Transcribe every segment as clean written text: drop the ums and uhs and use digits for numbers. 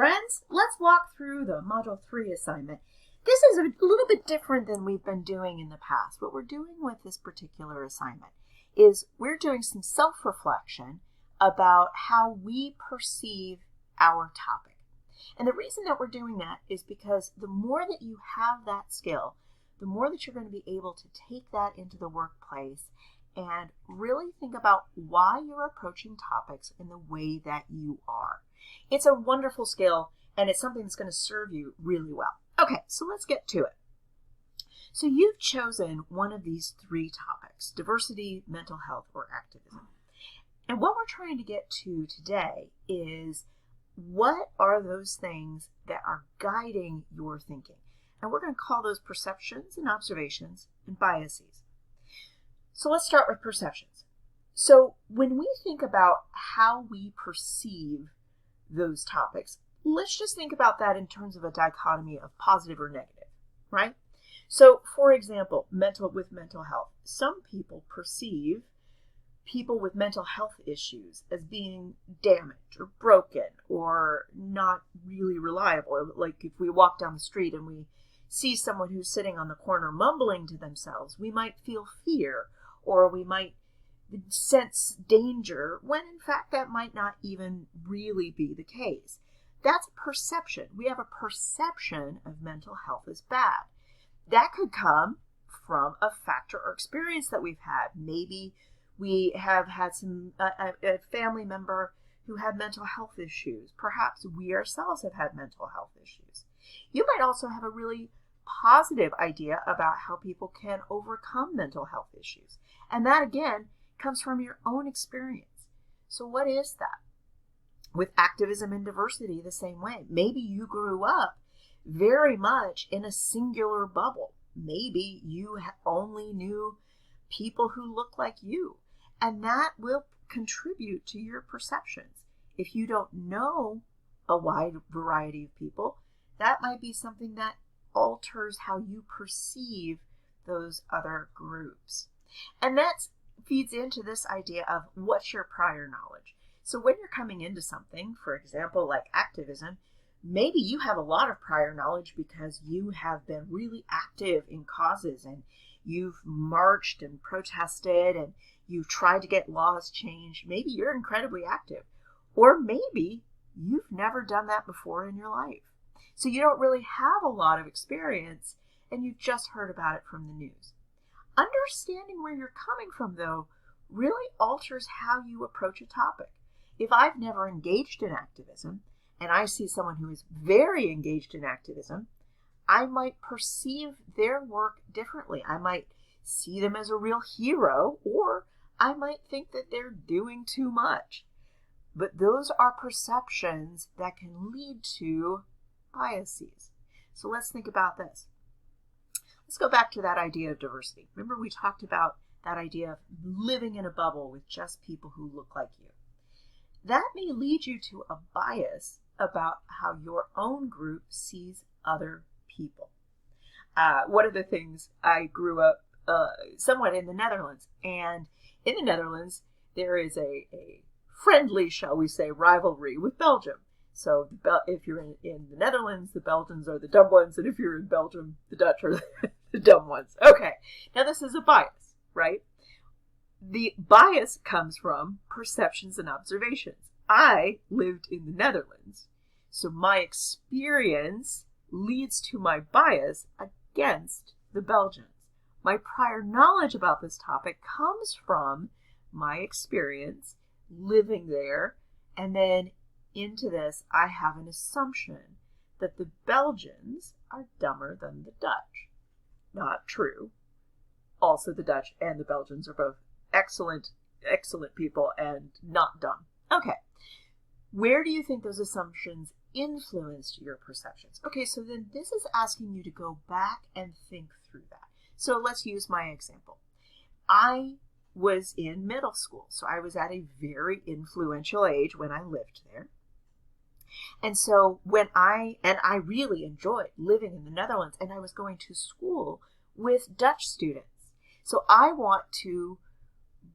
friends, let's walk through the Module 3 assignment. This is a little bit different than we've been doing in the past. What we're doing with this particular assignment is we're doing some self-reflection about how we perceive our topic. And the reason that we're doing that is because the more that you have that skill, the more that you're going to be able to take that into the workplace and really think about why you're approaching topics in the way that you are. It's a wonderful skill, and it's something that's going to serve you really well. Okay, so let's get to it. So you've chosen one of these three topics: diversity, mental health, or activism. And what we're trying to get to today is what are those things that are guiding your thinking? And we're going to call those perceptions and observations and biases. So let's start with perceptions. So when we think about how we perceive those topics, let's just think about that in terms of a dichotomy of positive or negative, right? So for example, mental health, some people perceive people with mental health issues as being damaged or broken or not really reliable. Like if we walk down the street and we see someone who's sitting on the corner mumbling to themselves, we might feel fear or we might sense danger when in fact that might not even really be the case. That's a perception. We have a perception of mental health as bad. That could come from a factor or experience that we've had. Maybe we have had a family member who had mental health issues. Perhaps we ourselves have had mental health issues. You might also have a really positive idea about how people can overcome mental health issues. And that, again, comes from your own experience. So what is that? With activism and diversity, the same way. Maybe you grew up very much in a singular bubble. Maybe you only knew people who look like you. And that will contribute to your perceptions. If you don't know a wide variety of people, that might be something that alters how you perceive those other groups. And that feeds into this idea of what's your prior knowledge. So when you're coming into something, for example, like activism, maybe you have a lot of prior knowledge because you have been really active in causes and you've marched and protested and you've tried to get laws changed. Maybe you're incredibly active. Or maybe you've never done that before in your life. So you don't really have a lot of experience and you've just heard about it from the news. Understanding where you're coming from, though, really alters how you approach a topic. If I've never engaged in activism and I see someone who is very engaged in activism, I might perceive their work differently. I might see them as a real hero, or I might think that they're doing too much. But those are perceptions that can lead to biases. So let's think about this. Let's go back to that idea of diversity. Remember we talked about that idea of living in a bubble with just people who look like you. That may lead you to a bias about how your own group sees other people. One of the things, I grew up somewhat in the Netherlands, and in the Netherlands there is a friendly, shall we say, rivalry with Belgium. So if you're in the Netherlands, the Belgians are the dumb ones, and if you're in Belgium, the Dutch are the dumb ones. Okay, now this is a bias, right? The bias comes from perceptions and observations. I lived in the Netherlands, so my experience leads to my bias against the Belgians. My prior knowledge about this topic comes from my experience living there, and then into this, I have an assumption that the Belgians are dumber than the Dutch. Not true. Also, the Dutch and the Belgians are both excellent people and not dumb. Okay. Where do you think those assumptions influenced your perceptions? Okay, so then this is asking you to go back and think through that. So let's use my example. I was in middle school, so I was at a very influential age when I lived there. And so I really enjoyed living in the Netherlands, and I was going to school with Dutch students. So I want to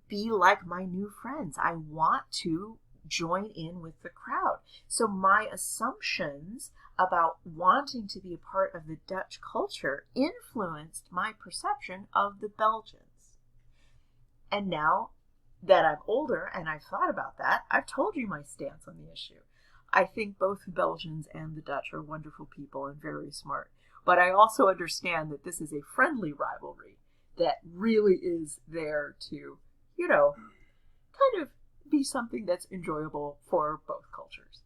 be like my new friends. I want to join in with the crowd. So my assumptions about wanting to be a part of the Dutch culture influenced my perception of the Belgians. And now that I'm older and I've thought about that, I've told you my stance on the issue. I think both the Belgians and the Dutch are wonderful people and very smart. But I also understand that this is a friendly rivalry that really is there to, kind of be something that's enjoyable for both cultures.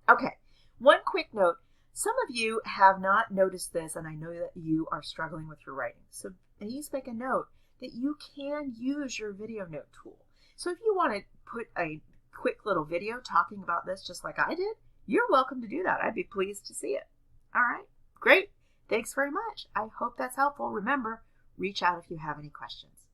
Okay, one quick note. Some of you have not noticed this, and I know that you are struggling with your writing. So please make a note that you can use your video note tool. So if you want to put a quick little video talking about this just like I did, you're welcome to do that. I'd be pleased to see it. All right, great. Thanks very much. I hope that's helpful. Remember, reach out if you have any questions.